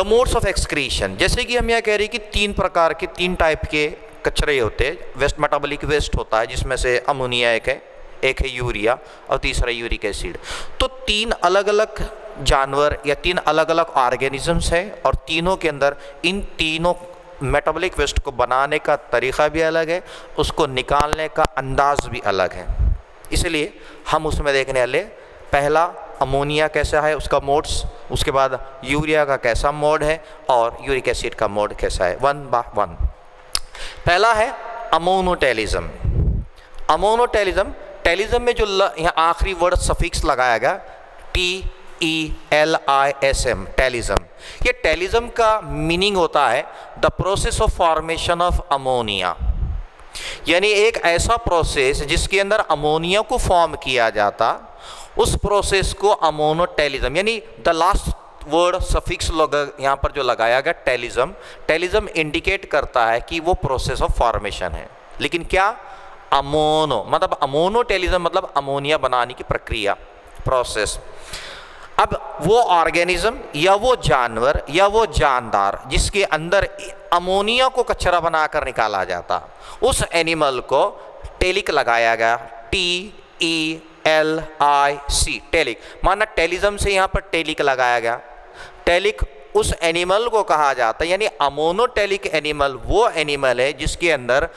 The modes of excretion, जैसे कि हम यह कह रहे हैं कि 3 प्रकार के 3 टाइप के कचरे होते हैं। वेस्ट मेटाबॉलिक वेस्ट होता है जिसमें से अमोनिया एक है यूरिया और तीसरा यूरिक एसिड। तो 3 अलग अलग जानवर या 3 अलग अलग ऑर्गेनिजम्स हैं और तीनों के अंदर इन तीनों मेटाबॉलिक वेस्ट को बनाने का तरीक़ा भी अलग है, उसको निकालने का अंदाज भी अलग है। इसलिए हम उसमें देखने वाले पहला अमोनिया कैसा है उसका मोड्स, उसके बाद यूरिया का कैसा मोड है और यूरिक एसिड का मोड कैसा है, 1 बाय 1। पहला है अमोनोटेलिज्म। अमोनोटेलिज्म, टेलिज्म में जो यहाँ आखिरी वर्ड सफिक्स लगाया गया TELISM, टेलिज्म। ये टेलिज्म का मीनिंग होता है the process of formation of ammonia, यानी एक ऐसा प्रोसेस जिसके अंदर अमोनिया को फॉर्म किया जाता, उस प्रोसेस को अमोनोटेलिज्म, यानी द लास्ट वर्ड सफिक्स यहाँ पर जो लगाया गया टेलिज्म, टेलिज्म इंडिकेट करता है कि वो प्रोसेस ऑफ फॉर्मेशन है। लेकिन क्या अमोनो मतलब अमोनोटेलिज्म मतलब अमोनिया बनाने की प्रक्रिया, प्रोसेस। अब वो ऑर्गेनिज्म या वो जानवर या वो जानदार जिसके अंदर अमोनिया को कचरा बनाकर निकाला जाता, उस एनिमल को टेलिक लगाया गया, TELIC, टेलिक। माना टेलिज्म से यहाँ पर टेलिक लगाया गया। टेलिक उस एनिमल को कहा जाता है, यानी अमोनोटेलिक एनिमल वो एनिमल है जिसके अंदर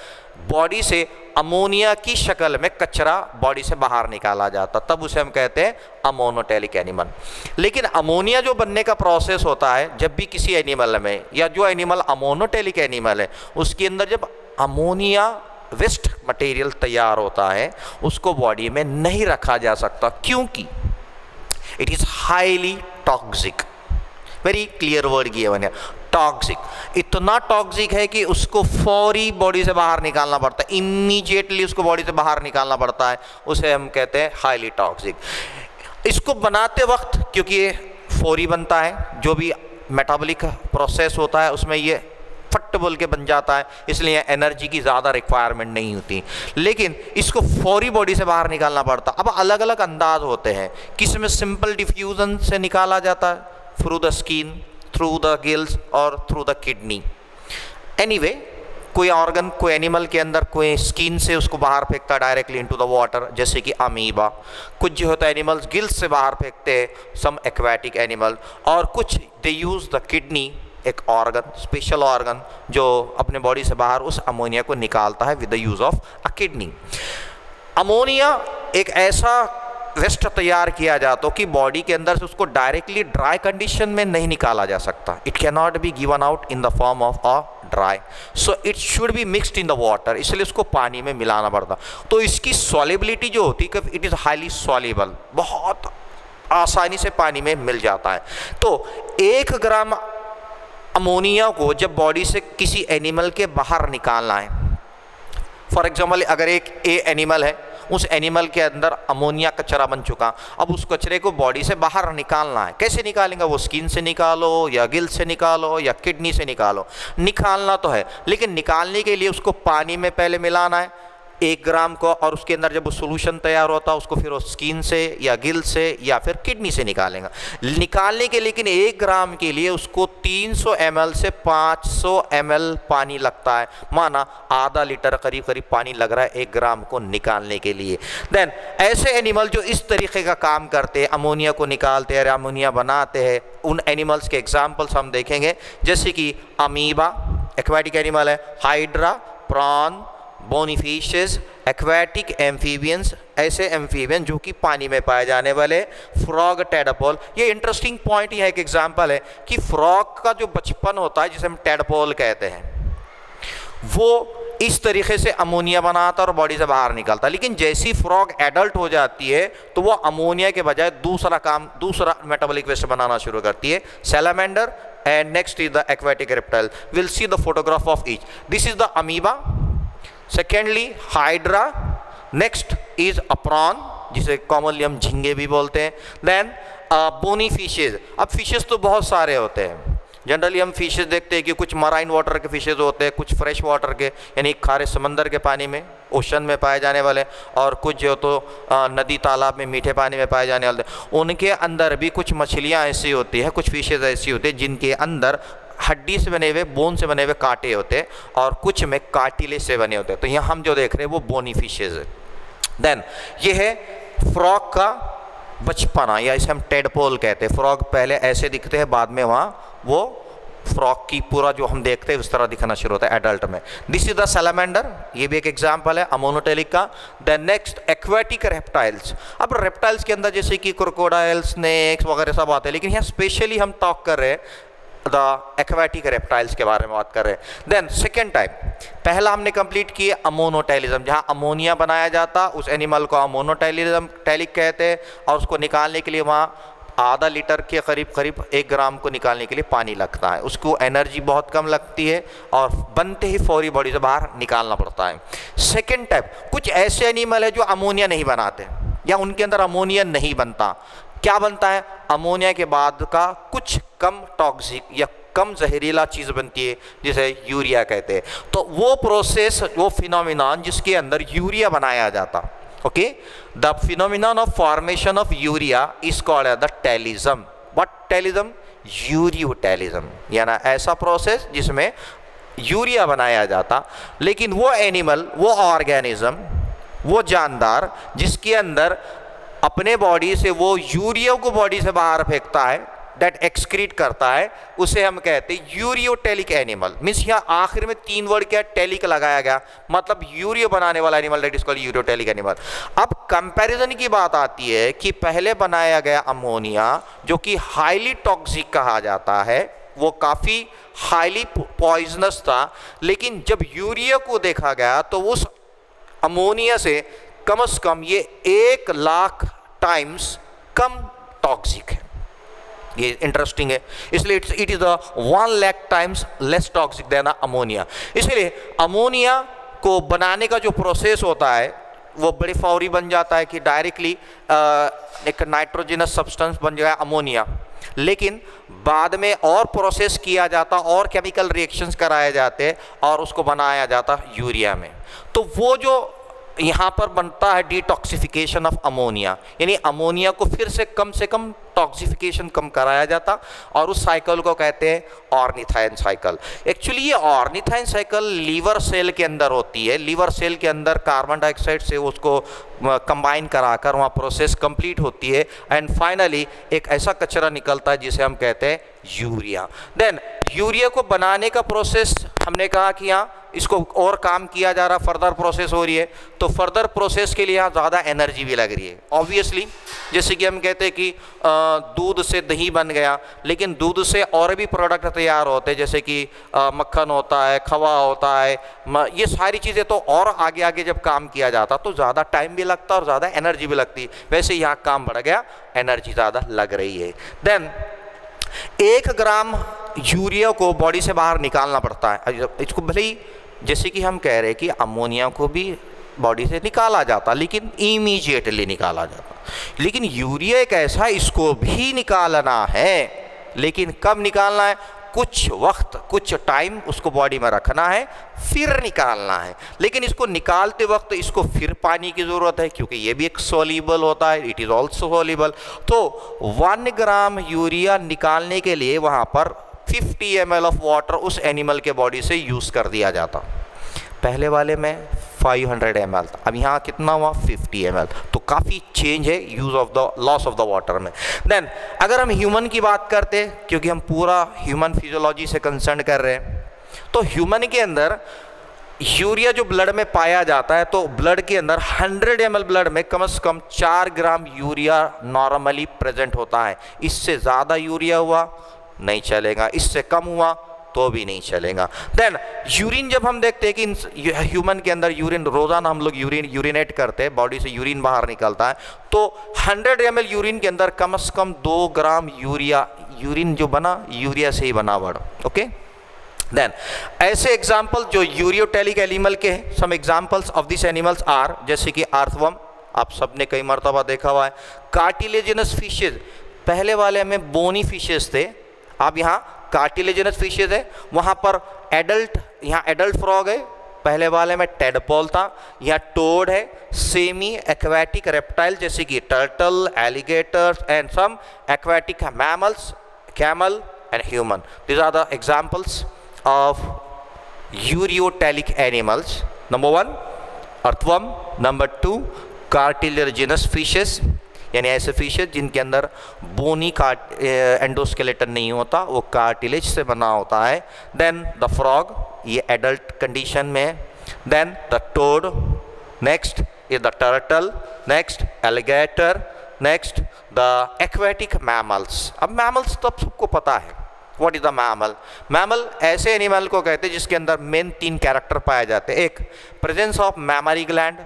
बॉडी से अमोनिया की शक्ल में कचरा बॉडी से बाहर निकाला जाता, तब उसे हम कहते हैं अमोनोटेलिक एनिमल। लेकिन अमोनिया जो बनने का प्रोसेस होता है जब भी किसी एनिमल में, या जो एनिमल अमोनोटेलिक एनिमल है उसके अंदर जब अमोनिया वेस्ट मटेरियल तैयार होता है उसको बॉडी में नहीं रखा जा सकता, क्योंकि it is highly toxic. Very clear word given है, टॉक्सिक। इतना टॉक्सिक है कि उसको फौरी बॉडी से बाहर निकालना पड़ता है, इमीडिएटली उसको बॉडी से बाहर निकालना पड़ता है, उसे हम कहते हैं हाईली टॉक्सिक। इसको बनाते वक्त क्योंकि ये फौरी बनता है, जो भी मेटाबॉलिक प्रोसेस होता है उसमें ये फट बोल के बन जाता है, इसलिए एनर्जी की ज़्यादा रिक्वायरमेंट नहीं होती, लेकिन इसको फौरी बॉडी से बाहर निकालना पड़ता। अब अलग अलग अंदाज होते हैं, किसी में सिंपल डिफ्यूज़न से निकाला जाता है, through the skin, through the gills और थ्रू द किडनी। एनीवे, कोई ऑर्गन, कोई एनिमल के अंदर कोई स्किन से उसको बाहर फेंकता डायरेक्टली इनटू द वाटर, जैसे कि अमीबा। कुछ जो होता है एनिमल्स गिल्स से बाहर फेंकते हैं, सम एक्वेटिक एनिमल, और कुछ दे यूज़ द किडनी, एक ऑर्गन, स्पेशल ऑर्गन जो अपने बॉडी से बाहर उस अमोनिया को निकालता है with the use of a kidney. Ammonia एक ऐसा वेस्ट तैयार किया जाता कि बॉडी के अंदर से उसको डायरेक्टली ड्राई कंडीशन में नहीं निकाला जा सकता। It can not be given out in the form of a dry, so it should be mixed in the water, इसलिए उसको पानी में मिलाना पड़ता। तो इसकी सॉल्युबिलिटी जो होती है, इट इज़ हाईली सॉल्युबल, बहुत आसानी से पानी में मिल जाता है। तो 1 ग्राम अमोनिया को जब बॉडी से किसी एनिमल के बाहर निकालना है, फॉर एग्जाम्पल अगर एक एनिमल है, उस एनिमल के अंदर अमोनिया कचरा बन चुका, अब उस कचरे को बॉडी से बाहर निकालना है। कैसे निकालेंगे? वो स्किन से निकालो या गिल से निकालो या किडनी से निकालो, निकालना तो है, लेकिन निकालने के लिए उसको पानी में पहले मिलाना है 1 ग्राम को, और उसके अंदर जब वो सोल्यूशन तैयार होता है उसको फिर वो स्किन से या गिल से या फिर किडनी से निकालेंगे। निकालने के लेकिन 1 ग्राम के लिए उसको 300 ml से 500 ml पानी लगता है, माना आधा लीटर करीब करीब पानी लग रहा है 1 ग्राम को निकालने के लिए। देन ऐसे एनिमल जो इस तरीके का काम करते हैं, अमोनिया को निकालते हैं, अमोनिया बनाते हैं, उन एनिमल्स के एग्जाम्पल्स हम देखेंगे, जैसे कि अमीबा एक्वेटिक एनिमल है, hydra, prawn, bony fishes, aquatic amphibians, ऐसे एम्फीबियन जो कि पानी में पाए जाने वाले, फ्रॉग, टेडपोल। ये इंटरेस्टिंग पॉइंट, यह एक एग्जांपल है कि फ्रॉग का जो बचपन होता है जिसे हम टेडपोल कहते हैं, वो इस तरीके से अमोनिया बनाता और बॉडी से बाहर निकलता, लेकिन जैसी फ्रॉग एडल्ट हो जाती है तो वो अमोनिया के बजाय दूसरा मेटाबॉलिक वेस्ट बनाना शुरू करती है। Salamander and next is the aquatic reptile. Will see the photograph of each. This is the amoeba, secondly hydra, next is a prawn जिसे कॉमनली हम झींगे भी बोलते हैं, देन बोनी फिशेज। अब फिशेज तो बहुत सारे होते हैं, जनरली हम फिशेज देखते हैं कि कुछ मराइन वाटर के फिशेज होते हैं, कुछ फ्रेश वाटर के यानी खारे समंदर के पानी में, ओशन में पाए जाने वाले, और कुछ जो तो नदी तालाब में मीठे पानी में पाए जाने वाले। उनके अंदर भी कुछ मछलियाँ ऐसी होती है, कुछ फिशेज ऐसी होती है जिनके अंदर हड्डी से बने हुए, बोन से बने हुए कांटे होते हैं, और कुछ में कार्टिलेज से बने होते हैं। तो यहाँ हम जो देख रहे हैं वो बोनी फिशेज है। देन ये है फ्रॉग का बचपना, या इसे हम टेडपोल कहते हैं। फ्रॉग पहले ऐसे दिखते हैं, बाद में वहाँ वो फ्रॉग की पूरा जो हम देखते हैं उस तरह दिखना शुरू होता है एडल्ट में। दिस इज द सैलामेंडर, ये भी एक एग्जांपल है अमोनोटेलिक का। Then next aquatic reptiles. अब रेप्टाइल्स के अंदर जैसे कि क्रोकोडाइल्स, स्नेक्स वगैरह सब आते हैं, लेकिन यहाँ स्पेशली हम टॉक कर रहे हैं द एक्वेटिक रेप्टाइल्स के बारे में बात कर रहे हैं। देन सेकेंड टाइप, पहला हमने कंप्लीट किया अमोनोटेलिज्म, जहाँ अमोनिया बनाया जाता, उस एनिमल को अमोनोटेलिज्म टेलिक कहते हैं, और उसको निकालने के लिए वहाँ आधा लीटर के करीब 1 ग्राम को निकालने के लिए पानी लगता है। उसको एनर्जी बहुत कम लगती है और बनते ही फौरी बॉडी से बाहर निकालना पड़ता है। सेकेंड टाइप, कुछ ऐसे एनिमल है जो अमोनिया नहीं बनाते या उनके अंदर अमोनिया नहीं बनता। क्या बनता है? अमोनिया के बाद का कुछ कम टॉक्सिक या कम जहरीला चीज़ बनती है जिसे यूरिया कहते हैं। तो वो प्रोसेस, वो फिनोमिनन जिसके अंदर यूरिया बनाया जाता, okay, the phenomenon of formation of urea is called the telism. What telism? Ureotelism, यानी ऐसा प्रोसेस जिसमें यूरिया बनाया जाता। लेकिन वो एनिमल, वो ऑर्गेनिज्म, वो जानदार जिसके अंदर अपने बॉडी से वो यूरिया को बॉडी से बाहर फेंकता है, दैट एक्सक्रीट करता है, उसे हम कहते हैं यूरियोटेलिक एनिमल। मीन्स यहाँ आखिर में 3 वर्ड क्या टेलिक लगाया गया, मतलब यूरियो बनाने वाला animal, that is called ureotelic animal. अब कंपैरिजन की बात आती है कि पहले बनाया गया अमोनिया जो कि हाईली टॉक्सिक कहा जाता है, वो काफ़ी हाईली पॉइजनस था, लेकिन जब यूरिया को देखा गया तो उस अमोनिया से कम से कम ये 1 लाख टाइम्स कम टॉक्सिक है। ये इंटरेस्टिंग है, इसलिए it is 1 lakh times less toxic than ammonia. इसलिए अमोनिया को बनाने का जो प्रोसेस होता है वो बड़े फौरी बन जाता है कि डायरेक्टली एक नाइट्रोजनस सब्सटेंस बन जाएगा अमोनिया, लेकिन बाद में और प्रोसेस किया जाता और केमिकल रिएक्शंस कराए जाते और उसको बनाया जाता यूरिया में। तो वो जो यहाँ पर बनता है डिटॉक्सिफिकेशन ऑफ अमोनिया, यानी अमोनिया को फिर से कम टॉक्सिफिकेशन कम कराया जाता, और उस साइकिल को कहते हैं ऑर्निथाइन साइकिल। एक्चुअली ये ऑर्निथाइन साइकिल लीवर सेल के अंदर होती है। लीवर सेल के अंदर कार्बन डाइऑक्साइड से उसको कंबाइन कराकर वहाँ प्रोसेस कंप्लीट होती है, एंड फाइनली एक ऐसा कचरा निकलता है जिसे हम कहते हैं यूरिया। देन यूरिया को बनाने का प्रोसेस हमने कहा कि यहाँ इसको और काम किया जा रहा, फर्दर प्रोसेस हो रही है, तो फर्दर प्रोसेस के लिए यहाँ ज़्यादा एनर्जी भी लग रही है ऑब्वियसली। जैसे कि हम कहते हैं कि दूध से दही बन गया, लेकिन दूध से और भी प्रोडक्ट तैयार होते हैं, जैसे कि मक्खन होता है, खवा होता है, ये सारी चीज़ें तो और आगे आगे जब काम किया जाता तो ज़्यादा टाइम भी लगता और ज़्यादा एनर्जी भी लगती। वैसे यहाँ काम बढ़ गया, एनर्जी ज़्यादा लग रही है। देन 1 ग्राम यूरिया को बॉडी से बाहर निकालना पड़ता है। इसको भले ही जैसे कि हम कह रहे हैं कि अमोनिया को भी बॉडी से निकाला जाता, लेकिन इमीडिएटली निकाला जाता, लेकिन यूरिया एक ऐसा, इसको भी निकालना है, लेकिन कब निकालना है? कुछ वक्त, कुछ टाइम उसको बॉडी में रखना है, फिर निकालना है। लेकिन इसको निकालते वक्त इसको फिर पानी की ज़रूरत है, क्योंकि ये भी एक सोल्यूबल होता है, इट इज़ ऑल्सो सोल्यूबल। तो 1 ग्राम यूरिया निकालने के लिए वहाँ पर 50 ml ऑफ वाटर उस एनिमल के बॉडी से यूज़ कर दिया जाता। पहले वाले में 500 ml था, अब यहाँ कितना हुआ? 50 ml। तो काफ़ी चेंज है use of the loss of the water में। देन अगर हम ह्यूमन की बात करते, क्योंकि हम पूरा ह्यूमन फिजियोलॉजी से कंसर्न कर रहे हैं, तो ह्यूमन के अंदर यूरिया जो ब्लड में पाया जाता है, तो ब्लड के अंदर 100 ml ब्लड में कम से कम 4 ग्राम यूरिया नॉर्मली प्रेजेंट होता है। इससे ज़्यादा यूरिया हुआ नहीं चलेगा, इससे कम हुआ तो भी नहीं चलेगा। देन यूरिन जब हम देखते हैं कि ह्यूमन के अंदर यूरिन, रोज़ाना हम लोग यूरिनेट करते हैं, बॉडी से यूरिन बाहर निकलता है, तो 100 ml यूरिन के अंदर कम से कम 2 ग्राम यूरिन जो बना यूरिया से ही बना बड़ा। ओके, देन ऐसे एग्जाम्पल जो यूरियोटेलिक एनिमल के हैं, some examples of this animals are, जैसे कि अर्थवर्म, आप सबने कई मरतबा देखा हुआ है। कार्टिलेजिनस फिशेज, पहले वाले में बोनी फिशेज थे, अब यहाँ कार्टिलेजिनस फिशेज है, वहाँ पर एडल्ट, यहाँ एडल्ट फ्रॉग है, पहले वाले में टेडपोल था, यहाँ टोड है, सेमी एक्वेटिक रेप्टाइल जैसे कि turtle, alligators and some aquatic mammals, camel and human. These are the examples of ureotelic animals. Number 1 earthworm, number 2 cartilaginous fishes यानी ऐसे फिशेज जिनके अंदर बोनी एंडोस्केलेटन नहीं होता, वो कार्टिलेज से बना होता है. देन द फ्रॉग, ये एडल्ट कंडीशन में है. Then the toad, next is the turtle, next alligator, next the aquatic mammals. अब मैमल्स तो अब सबको पता है. What is the mammal? Mammal ऐसे एनिमल को कहते हैं जिसके अंदर मेन 3 कैरेक्टर पाए जाते हैं. एक, presence of mammary gland,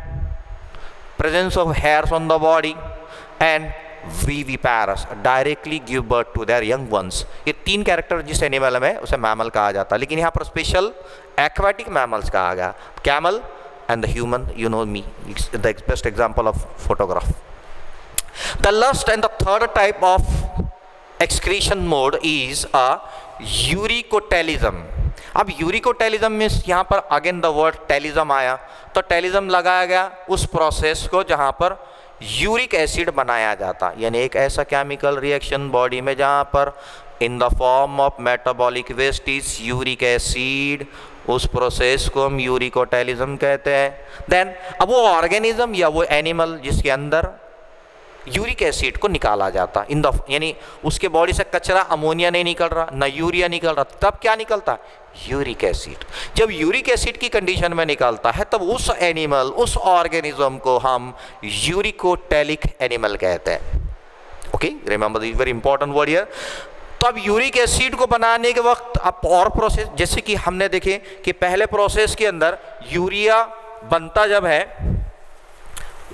presence of hairs on the body and viviparous, directly give birth to their young ones. ये 3 कैरेक्टर जिस एनिमल में उसे मैमल कहा जाता है. लेकिन यहाँ पर स्पेशल एक्वेटिक मैमल्स कहा गया, camel and the human. You know me, the best example of photograph. The last and the third type of excretion mode is a uricotelism. अब यूरिकोटेलिज्म मीन्स यहाँ पर अगेन द वर्ड टेलिज्म आया, तो टेलिज्म लगाया गया उस प्रोसेस को जहाँ पर यूरिक एसिड बनाया जाता, यानी एक ऐसा केमिकल रिएक्शन बॉडी में जहाँ पर in the form of metabolic waste is uric acid, उस प्रोसेस को हम यूरिकोटेलिज्म कहते हैं. देन अब वो ऑर्गेनिज्म या वो एनिमल जिसके अंदर यूरिक एसिड को निकाला जाता इन द, यानी उसके बॉडी से कचरा अमोनिया नहीं निकल रहा, ना यूरिया निकल रहा, तब क्या निकलता? Uric acid. जब यूरिक एसिड की कंडीशन में निकलता है तब उस एनिमल, उस ऑर्गेनिज्म को हम यूरिकोटेलिक एनिमल कहते हैं. Okay, remember this very important word here. तो अब यूरिक एसिड को बनाने के वक्त अब और प्रोसेस, जैसे कि हमने देखे कि पहले प्रोसेस के अंदर यूरिया बनता जब है,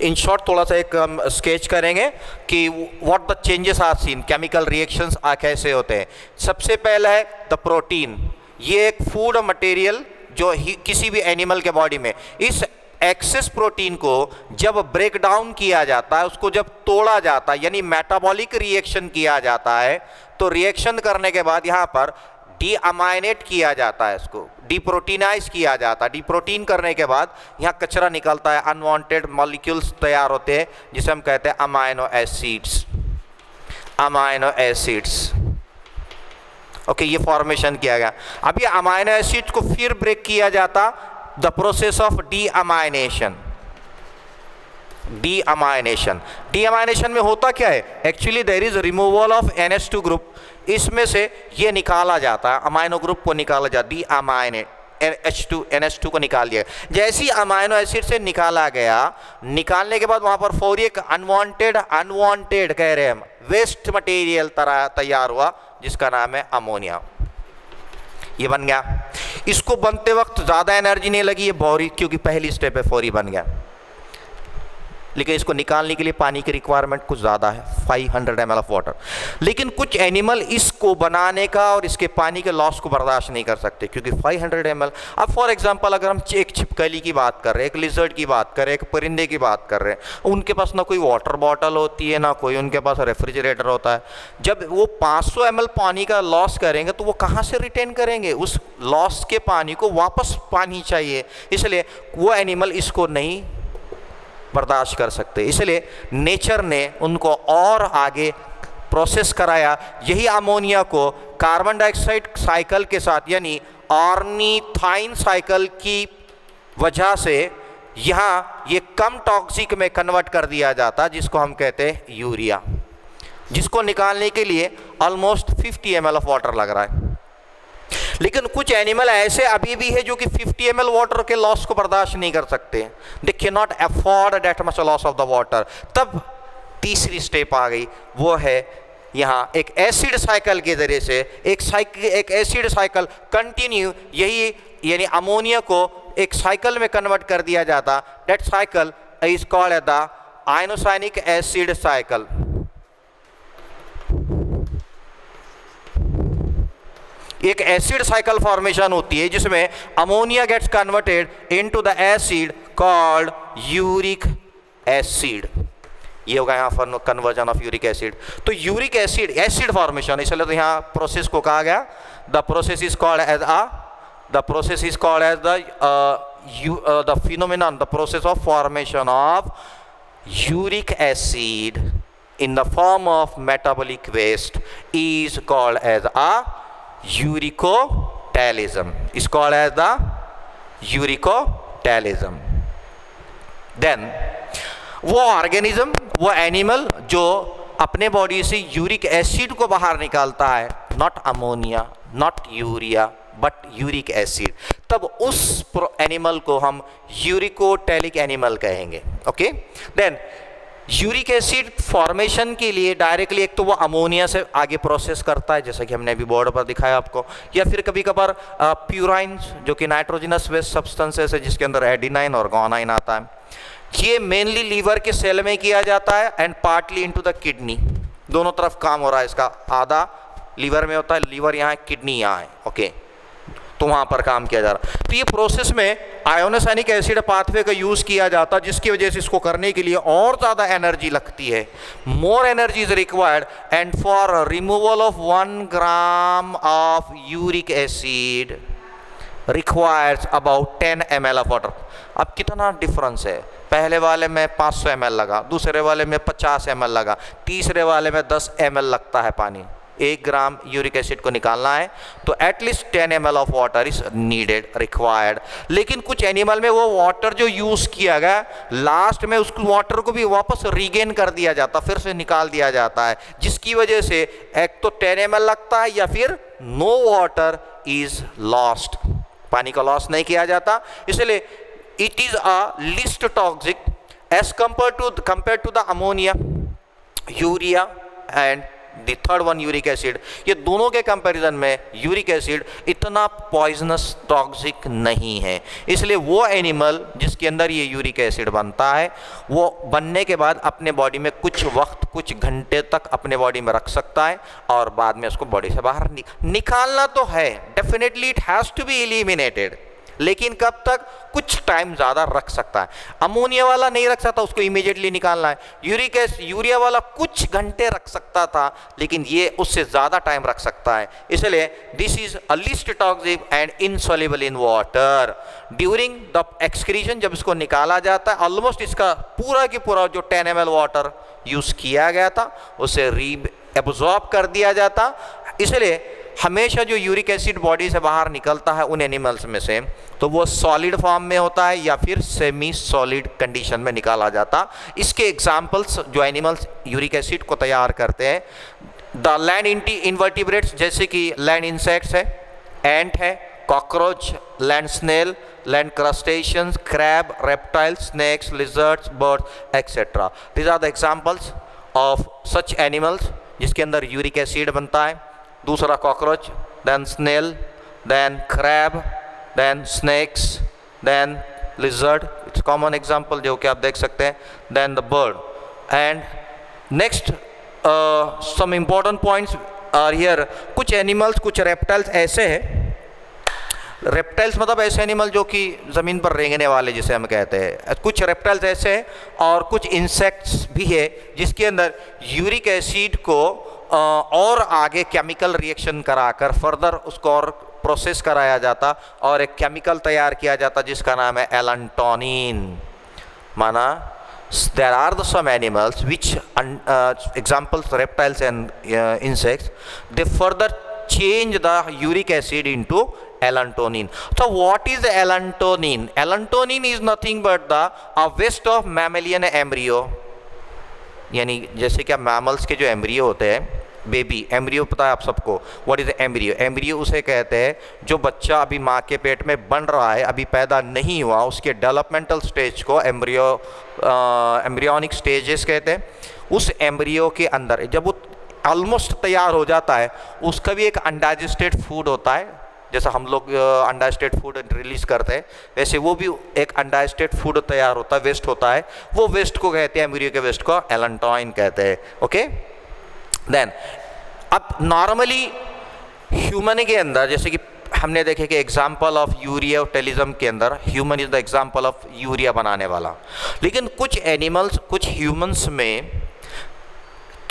इन शॉर्ट थोड़ा सा एक हम स्केच करेंगे कि what the changes are seen, chemical reactions कैसे होते हैं. सबसे पहला है द प्रोटीन. ये एक फूड मटेरियल जो किसी भी एनिमल के बॉडी में, इस एक्सेस प्रोटीन को जब ब्रेक डाउन किया जाता है, उसको जब तोड़ा जाता है, यानी मेटाबॉलिक रिएक्शन किया जाता है, तो रिएक्शन करने के बाद यहाँ पर डीअमाइनेट किया जाता है, इसको डीप्रोटीनाइज किया जाता है. डीप्रोटीन करने के बाद यहाँ कचरा निकलता है, अनवांटेड मॉलिक्यूल्स तैयार होते हैं जिसे हम कहते हैं amino acids. Amino acids, okay, ये फॉर्मेशन किया गया. अब ये अमाइनो एसिड्स को फिर ब्रेक किया जाता, the process of deamination. Deamination, deamination में होता क्या है? Actually there is removal of NH2 group. इसमें से ये निकाला जाता है, अमाइनो ग्रुप को निकाला जाता, डीअमाइनेट NH2 को निकाल दिया. जैसे ही अमाइनो एसिड से निकाला गया, निकालने के बाद वहाँ पर फौरी एक अनवांटेड कह रहे हैं हम, वेस्ट मटेरियल तैयार हुआ जिसका नाम है अमोनिया. ये बन गया. इसको बनते वक्त ज़्यादा एनर्जी नहीं लगी, ये फौरी, क्योंकि पहली स्टेप है, फौरी बन गया. लेकिन इसको निकालने के लिए पानी की रिक्वायरमेंट कुछ ज़्यादा है, 500 ml ऑफ वाटर. लेकिन कुछ एनिमल इसको बनाने का और इसके पानी के लॉस को बर्दाश्त नहीं कर सकते, क्योंकि 500 ml. अब फॉर एग्जांपल अगर हम एक छिपकली की बात कर रहे हैं, एक लिजर्ड की बात कर रहे हैं, एक परिंदे की बात कर रहे हैं, उनके पास ना कोई वाटर बॉटल होती है, ना कोई उनके पास रेफ्रिजरेटर होता है. जब वो 500 ml पानी का लॉस करेंगे तो वो कहाँ से रिटेन करेंगे? उस लॉस के पानी को वापस पानी चाहिए, इसलिए वो एनिमल इसको नहीं बर्दाश्त कर सकते. इसलिए नेचर ने उनको और आगे प्रोसेस कराया. यही अमोनिया को कार्बन डाइऑक्साइड साइकिल के साथ, यानी ऑर्निथाइन साइकिल की वजह से यहाँ ये कम टॉक्सिक में कन्वर्ट कर दिया जाता, जिसको हम कहते हैं यूरिया, जिसको निकालने के लिए ऑलमोस्ट 50 ml ऑफ वाटर लग रहा है. लेकिन कुछ एनिमल ऐसे अभी भी है जो कि 50 ml वाटर के लॉस को बर्दाश्त नहीं कर सकते. They can not afford that much loss of the water. तब तीसरी स्टेप आ गई, वो है यहाँ एक एसिड साइकिल के जरिए से एक एसिड साइकिल कंटिन्यू, यही यानी अमोनिया को एक साइकिल में कन्वर्ट कर दिया जाता. That cycle is called the ionosinic acid cycle. एक एसिड साइकिल फॉर्मेशन होती है जिसमें ammonia gets converted into the acid called uric acid. ये होगा यहाँ पर कन्वर्जन ऑफ यूरिक एसिड. तो यूरिक एसिड फॉर्मेशन, इसलिए तो यहाँ प्रोसेस को कहा गया the process is called as the phenomenon, the process of formation of uric acid in the form of metabolic waste is called as a uricotalism. Is called as the uricotalism. Then वो organism, वो animal जो अपने body से uric acid को बाहर निकालता है, not ammonia, not urea, but uric acid, तब उस एनिमल को हम यूरिकोटैलिक एनिमल कहेंगे. Okay, then uric acid formation के लिए डायरेक्टली एक तो वो अमोनिया से आगे प्रोसेस करता है, जैसा कि हमने अभी बोर्ड पर दिखाया आपको, या फिर कभी कभार प्यूराइंस जो कि नाइट्रोजनस वेस्ट सब्सटेंसेस है जिसके अंदर एडिनाइन और गोनाइन आता है. ये मेनली लीवर के सेल में किया जाता है and partly into the kidney. दोनों तरफ काम हो रहा है इसका, आधा लीवर में होता है, लीवर यहाँ है, किडनी यहाँ है. ओके, तो वहाँ पर काम किया जा रहा है. तो ये प्रोसेस में आयोनोसाइनिक एसिड पाथवे का यूज़ किया जाता है, जिसकी वजह से इसको करने के लिए और ज़्यादा एनर्जी लगती है. More energy is required and for removal of 1 gram of uric acid requires about 10 ml of water. अब कितना डिफरेंस है, पहले वाले में 500 ml लगा, दूसरे वाले में 50 ml लगा, तीसरे वाले में 10 ml लगता है पानी. 1 ग्राम यूरिक एसिड को निकालना है तो at least 10 ml of water is needed, required. लेकिन कुछ एनिमल में वो वाटर जो यूज़ किया गया, लास्ट में उस वाटर को भी वापस रीगेन कर दिया जाता, फिर से निकाल दिया जाता है, जिसकी वजह से एक तो 10 ml लगता है या फिर नो वाटर इज लॉस्ट, पानी का लॉस नहीं किया जाता. इसलिए it is a least toxic as compare to the ammonia, urea and the third one uric acid. ये दोनों के कंपैरिजन में यूरिक एसिड इतना पॉइजनस टॉक्सिक नहीं है. इसलिए वो एनिमल जिसके अंदर ये यूरिक एसिड बनता है, वो बनने के बाद अपने बॉडी में कुछ वक्त, कुछ घंटे तक अपने बॉडी में रख सकता है और बाद में उसको बॉडी से बाहर निकालना तो है. Definitely it has to be eliminated, लेकिन कब तक, कुछ टाइम ज़्यादा रख सकता है. अमोनिया वाला नहीं रख सकता, उसको इमीडिएटली निकालना है. यूरिया वाला कुछ घंटे रख सकता था, लेकिन ये उससे ज़्यादा टाइम रख सकता है. इसलिए this is a least toxic and insoluble in water. During the excretion, जब इसको निकाला जाता है, ऑलमोस्ट इसका पूरा की पूरा जो 10 ml वाटर यूज़ किया गया था उसे एब्जॉर्ब कर दिया जाता. इसलिए हमेशा जो यूरिक एसिड बॉडी से बाहर निकलता है उन एनिमल्स में से, तो वो सॉलिड फॉर्म में होता है या फिर सेमी सॉलिड कंडीशन में निकाला जाता. इसके एग्जांपल्स जो एनिमल्स यूरिक एसिड को तैयार करते हैं, द लैंड इनवर्टिब्रेट्स जैसे कि लैंड इंसेक्ट्स है, एंट है, cockroach, land snail, land crustaceans, crab, reptiles, snakes, lizards, birds etcetera. These are the examples of such animals जिसके अंदर यूरिक एसिड बनता है. दूसरा cockroach, then snail, then crab, then snakes, then lizard, it's common example जो कि आप देख सकते हैं, then the bird. And next some important points are here. कुछ एनिमल्स, कुछ रेप्टाइल्स ऐसे हैं, रेप्टाइल्स मतलब ऐसे एनिमल जो कि ज़मीन पर रेंगने वाले जिसे हम कहते हैं. कुछ रेप्टाइल्स ऐसे हैं और कुछ इंसेक्ट्स भी है जिसके अंदर यूरिक एसिड को और आगे केमिकल रिएक्शन कराकर फर्दर उसको और प्रोसेस कराया जाता और एक केमिकल तैयार किया जाता जिसका नाम है एलंटोनिन. माना there are some animals which examples reptiles and insects, they further change the uric acid into allantonin. So what is allantonin? Allantonin is nothing but the waste of mammalian embryo. यानी जैसे कि मैमल्स के जो embryo होते हैं, baby embryo पता है आप सबको, व्हाट इज एम्ब्रियो? एम्ब्रियो उसे कहते हैं जो बच्चा अभी माँ के पेट में बन रहा है, अभी पैदा नहीं हुआ, उसके डेवलपमेंटल स्टेज को एम्ब्रियोनिक स्टेजेस कहते हैं. उस एम्ब्रियो के अंदर जब वो ऑलमोस्ट तैयार हो जाता है, उसका भी एक अनडाइजेस्टेड फूड होता है. जैसा हम लोग अनडाइजेस्टेड फूड रिलीज करते हैं, वैसे वो भी एक अनडाइजेस्टेड फूड तैयार होता है, वेस्ट होता है. वो वेस्ट को कहते हैं, एम्ब्रियो के वेस्ट को एलंटोइन कहते हैं. ओके, देन अब नॉर्मली ह्यूमन के अंदर जैसे कि हमने देखे कि एग्जाम्पल ऑफ यूरियोटेलिज्म के अंदर human is the example of urea बनाने वाला. लेकिन कुछ एनिमल्स, कुछ ह्यूमंस में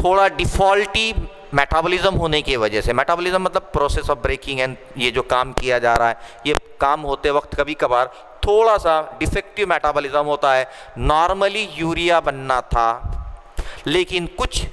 थोड़ा डिफॉल्टी मेटाबॉलिज्म होने की वजह से, मेटाबॉलिज्म मतलब प्रोसेस ऑफ ब्रेकिंग एंड ये जो काम किया जा रहा है, ये काम होते वक्त कभी कभार थोड़ा सा डिफेक्टिव मेटाबॉलिज्म होता है। नॉर्मली यूरिया बनना था, लेकिन कुछ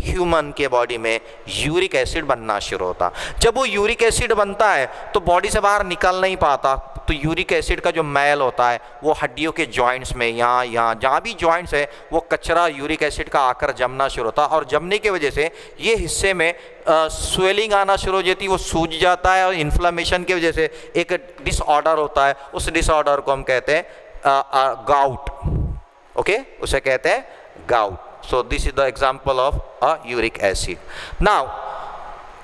ह्यूमन के बॉडी में यूरिक एसिड बनना शुरू होता। जब वो यूरिक एसिड बनता है तो बॉडी से बाहर निकल नहीं पाता, तो यूरिक एसिड का जो मैल होता है वो हड्डियों के जॉइंट्स में, यहाँ जहाँ भी जॉइंट्स है वो कचरा यूरिक एसिड का आकर जमना शुरू होता, और जमने की वजह से ये हिस्से में स्वेलिंग आना शुरू हो जाती है, वो सूज जाता है, और इन्फ्लेमेशन की वजह से एक डिसऑर्डर होता है। उस डिसऑर्डर को हम कहते हैं गाउट। ओके, उसे कहते हैं gout. So this is the example of a uric acid. Now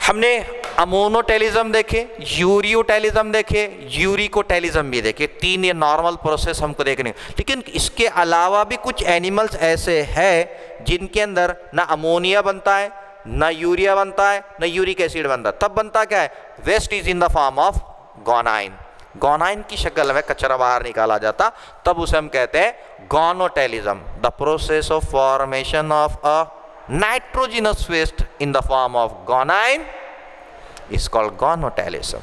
हमने अमोनोटेलिज्म देखे, यूरियोटेलिज्म देखे, यूरिकोटेलिज्म भी देखे। तीन ये नॉर्मल प्रोसेस हमको देखने, लेकिन इसके अलावा भी कुछ एनिमल्स ऐसे हैं जिनके अंदर ना अमोनिया बनता है, ना यूरिया बनता है, ना यूरिक एसिड बनता है। तब बनता क्या है? Waste is in the form of guanine. Guanine की शक्ल में कचरा बाहर निकाला जाता, तब उसे हम कहते हैं guanotelism. The process of formation of a nitrogenous waste in the form of guanine is called guanotelism.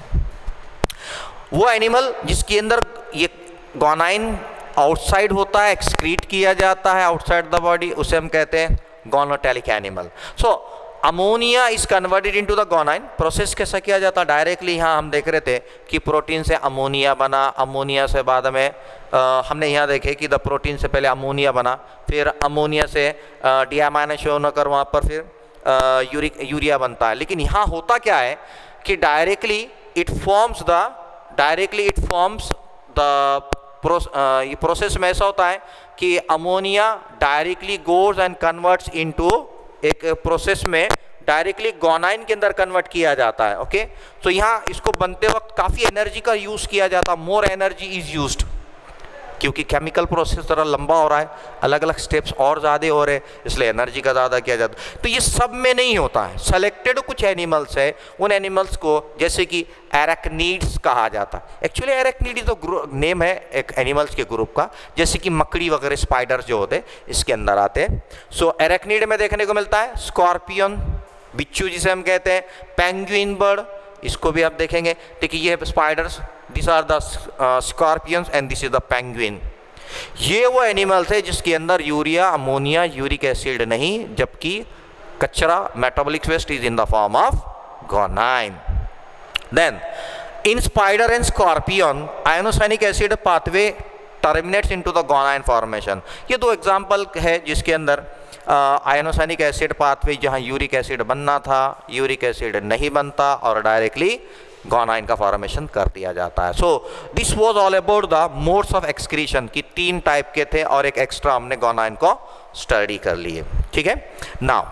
वो एनिमल जिसके अंदर ये गोनाइन आउटसाइड होता है, एक्सक्रीट किया जाता है आउटसाइड द बॉडी, उसे हम कहते हैं guanotelic animal. So ammonia is converted into the guanine. Process कैसा किया जाता है? डायरेक्टली यहाँ हम देख रहे थे कि प्रोटीन से अमोनिया बना, अमोनिया से बाद में हमने यहाँ देखे कि द प्रोटीन से पहले अमोनिया बना, फिर अमोनिया से डीएमाइनेशन होकर वहाँ पर फिर यूरिया बनता है। लेकिन यहाँ होता क्या है कि डायरेक्टली इट फॉर्म्स द ये प्रोसेस में ऐसा होता है कि ammonia directly goes and converts into, एक प्रोसेस में डायरेक्टली गोनाइन के अंदर कन्वर्ट किया जाता है। ओके, तो यहाँ इसको बनते वक्त काफ़ी एनर्जी का यूज़ किया जाता, मोर एनर्जी इज यूज्ड, क्योंकि केमिकल प्रोसेस थोड़ा लंबा हो रहा है, अलग अलग स्टेप्स और ज़्यादा हो रहे हैं, इसलिए एनर्जी का ज़्यादा किया जाता है। तो ये सब में नहीं होता है, सेलेक्टेड कुछ एनिमल्स है, उन एनिमल्स को जैसे कि एरेक्नीड्स कहा जाता है। एक्चुअली एरेक्नीड तो नेम है एक एनिमल्स के ग्रुप का, जैसे कि मकड़ी वगैरह स्पाइडर्स जो होते हैं इसके अंदर आते हैं। सो एरेक्नीड में देखने को मिलता है स्कॉर्पियन, बिच्छू जिसे हम कहते हैं, पेंगुइन बर्ड, इसको भी आप देखेंगे। देखिए ये spiders, this are the scorpions and this is the penguin. ये वो एनिमल्स है जिसके अंदर यूरिया, अमोनिया, यूरिक एसिड नहीं, जबकि कचरा metabolic waste is in the form of guanine. Then in spider and scorpion ionosinic acid pathway terminates into the guanine formation. ये दो एग्जाम्पल है जिसके अंदर आयनोसाइनिक एसिड पाथवे, जहाँ यूरिक एसिड बनना था, यूरिक एसिड नहीं बनता और डायरेक्टली गोनाइन का फॉर्मेशन कर दिया जाता है। So this was all about the modes of excretion की तीन टाइप के थे, और एक एक्स्ट्रा हमने गोनाइन को स्टडी कर लिए। ठीक है, नाउ